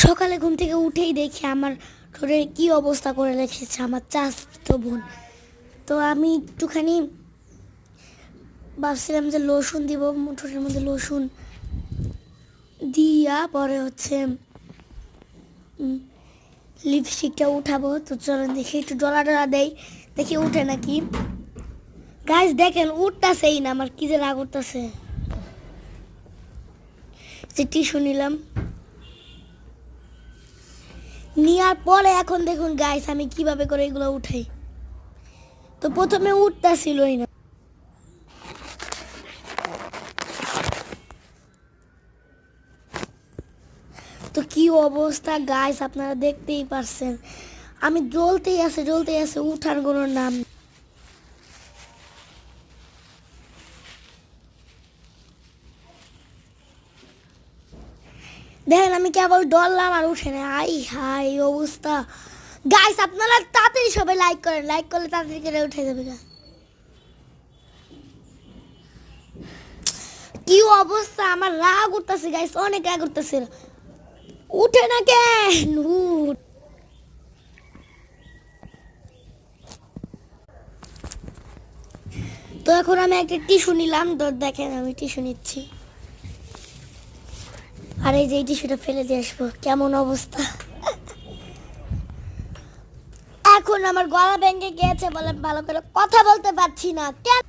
সকালে ঘুম থেকে উঠেই দেখি আমার ঠোঁটের কি অবস্থা করে রেখেছে আমার চাচাতো বোন। তো আমি একটুখানি ভাবছিলাম যে লোশন দিব, ঠোঁটের মধ্যে লোশন দিয়া পরে হচ্ছে লিপস্টিকটা উঠাবো। তো চলেন দেখি একটু ডলা ডলা দেই, দেখি উঠে নাকি। গাইস দেখেন উঠতেছেই না, আমার কি যে রাগ উঠতেছে। যে টিস্যু নিলাম, নেওয়ার পরে এখন দেখুন গাইস আমি কিভাবে করে এগুলো উঠাই। তো প্রথমে উঠতেছিলই না। তো কি অবস্থা গাইস আপনারা দেখতেই পারছেন, আমি জ্বলতেই আছে উঠার কোনো নাম। দেখেন আমি কেবল ডরলাম আর উঠে না। আই হাই অবস্থা গাইস, আপনারা তাড়াতাড়ি সবাই লাইক করেন, লাইক করলে তাড়াতাড়ি করে উঠে যাবে। কি অবস্থা, আমার রাগ উঠতেছে গাইস, অনেক রাগ উঠতেছে। উঠে না কেন? তো এখন আমি একটা টিস্যু নিলাম, তো দেখেন আমি টিস্যু নিচ্ছি। আর এই যে এই টিস্যুটা ফেলে দিয়ে আসবো, কেমন অবস্থা। এখন আমার গলা ভেঙে গিয়েছে বলে ভালো করে কথা বলতে পারছি না কেন।